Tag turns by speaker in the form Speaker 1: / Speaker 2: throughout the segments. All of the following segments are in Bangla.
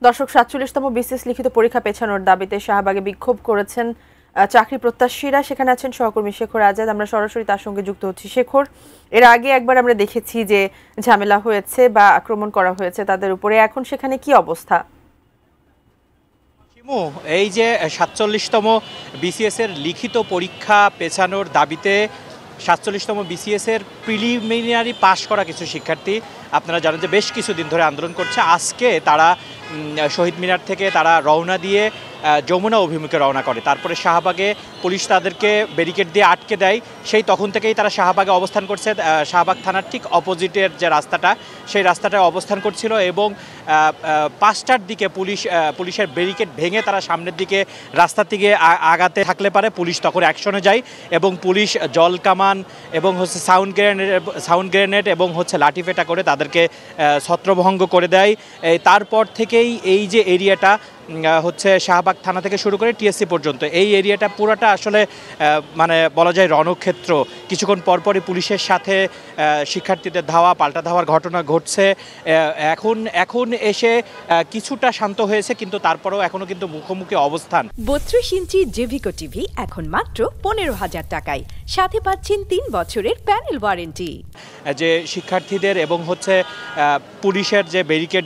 Speaker 1: দর্শক ৪৭তম বিসিএস লিখিত পরীক্ষা পেছানোর দাবিতে শাহবাগে বিক্ষোভ করেছেন চাকরি প্রত্যাশীরা। সেখানে আছেন সহকর্মী শেখর আজাদ। আমরা সরাসরি তার সঙ্গে যুক্ত হচ্ছি। শেখর, এর আগে একবার আমরা দেখেছি যে ঝামেলা হয়েছে বা আক্রমণ করা হয়েছে তাদের উপরে, এখন সেখানে কি অবস্থা?
Speaker 2: এই যে ৪৭তম বিসিএস এর লিখিত পরীক্ষা পেছানোর দাবিতে ৪৭তম বিসিএস এর প্রিলিমিনারি পাশ করা কিছু শিক্ষার্থী আপনারা জানেন যে বেশ কিছুদিন ধরে আন্দোলন করছে। আজকে তারা শহীদ মিনার থেকে তারা রওনা দিয়ে যমুনা অভিমুখে রওনা করে। তারপরে শাহবাগে পুলিশ তাদেরকে ব্যারিকেড দিয়ে আটকে দেয়। সেই তখন থেকেই তারা শাহবাগে অবস্থান করছে। শাহবাগ থানার ঠিক অপোজিটের যে রাস্তাটা, সেই রাস্তাটায় অবস্থান করছিল এবং ৫টার দিকে পুলিশের ব্যারিকেড ভেঙে তারা সামনের দিকে রাস্তার দিকে আগাতে থাকলে পারে পুলিশ তখন অ্যাকশনে যায় এবং পুলিশ জল কামান এবং হচ্ছে সাউন্ড গ্রেনেড এবং হচ্ছে লাঠিপেটা করে তাদেরকে ছত্রভঙ্গ করে দেয়। তারপর থেকেই এই যে এরিয়াটা হচ্ছে শাহবাগ থানা থেকে শুরু করে টিএসসি পর্যন্ত এই এরিয়াটা পুরোটা আসলে মানে বলা যায় রণক্ষেত্র। কিছুক্ষণ পরপরই পুলিশের সাথে শিক্ষার্থীদের ধাওয়া পাল্টা ধাওয়ার ঘটনা ঘটছে। এখন এসে কিছুটা শান্ত হয়েছে, কিন্তু তারপরেও এখনো কিন্তু মুখোমুখি অবস্থান।
Speaker 3: ৩২ ইঞ্চি জেভিকো টিভি এখন মাত্র ১৫,০০০ টাকায়, সাথে পাচ্ছেন ৩ বছরের প্যানেল ওয়ারেন্টি।
Speaker 2: যে শিক্ষার্থীদের এবং হচ্ছে পুলিশের যে ব্যারিকেড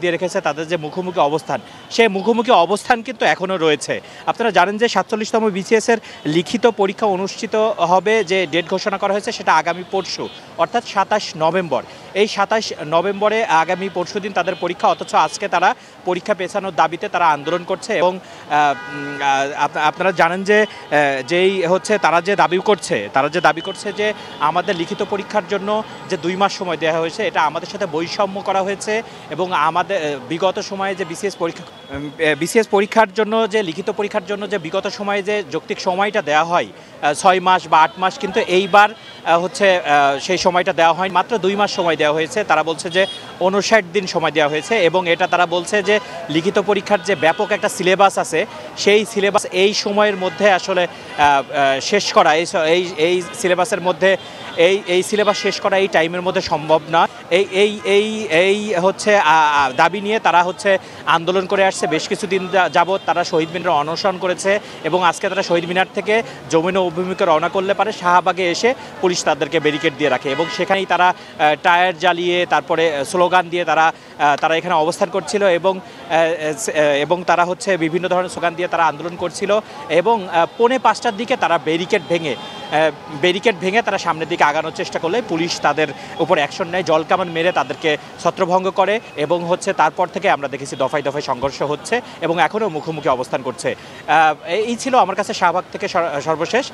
Speaker 2: দিয়ে রেখেছে তাদের যে মুখোমুখি অবস্থান, সেই মুখোমুখি অবস্থান কিন্তু এখনও রয়েছে। আপনারা জানেন যে ৪৭তম বিসিএস এর লিখিত পরীক্ষা অনুষ্ঠিত হবে, যে ডেট ঘোষণা করা হয়েছে সেটা আগামী পরশু অর্থাৎ ২৭ নভেম্বর। এই ২৭ নভেম্বরে আগামী পরশু দিন তাদের পরীক্ষা, অথচ আজকে তারা পরীক্ষা পেছানোর দাবিতে তারা আন্দোলন করছে। এবং আপনারা জানেন যে যেই হচ্ছে তারা যে দাবি করছে যে আমাদের লিখিত পরীক্ষার জন্য যে 2 মাস সময় দেওয়া হয়েছে, এটা আমাদের সাথে বৈষম্য করা হয়েছে এবং আমাদের বিগত সময়ে যে বিসিএস পরীক্ষার জন্য যে লিখিত পরীক্ষার জন্য যে বিগত সময়ে যে যৌক্তিক সময়টা দেওয়া হয় 6 মাস বা 8 মাস, কিন্তু এইবার হচ্ছে সেই সময়টা দেওয়া হয়, মাত্র 2 মাস সময় দেওয়া হয়েছে। তারা বলছে যে 59 দিন সময় দেওয়া হয়েছে এবং এটা তারা বলছে যে লিখিত পরীক্ষার যে ব্যাপক একটা সিলেবাস আছে, সেই সিলেবাস এই সময়ের মধ্যে আসলে শেষ করা, এই সিলেবাসের মধ্যে এই সিলেবাস শেষ করা এই টাইমের মধ্যে সম্ভব না। এই হচ্ছে দাবি নিয়ে তারা হচ্ছে আন্দোলন করে আসছে। বেশ কিছুদিন যাবৎ তারা শহীদ মিনারে অনশন করেছে এবং আজকে তারা শহীদ মিনার থেকে যমুনা অভিমুখে রওনা করলে পারে শাহবাগে এসে পুলিশ তাদেরকে ব্যারিকেড দিয়ে রাখে এবং সেখানেই তারা টায়ার জ্বালিয়ে তারপরে স্লোগান দিয়ে তারা এখানে অবস্থান করছিল এবং তারা হচ্ছে বিভিন্ন ধরনের স্লোগান দিয়ে তারা আন্দোলন করছিল এবং 4:45টার দিকে তারা ব্যারিকেড ভেঙে তারা সামনের দিকে আগানোর চেষ্টা করলে পুলিশ তাদের উপর অ্যাকশন নেয়, জল কামান মেরে তাদেরকে ছত্রভঙ্গ করে এবং হচ্ছে তারপর থেকে আমরা দেখেছি দফায় দফায় সংঘর্ষ হচ্ছে এবং এখনও মুখোমুখি অবস্থান করছে। এই ছিল আমার কাছে শাহবাগ থেকে সর্বশেষ।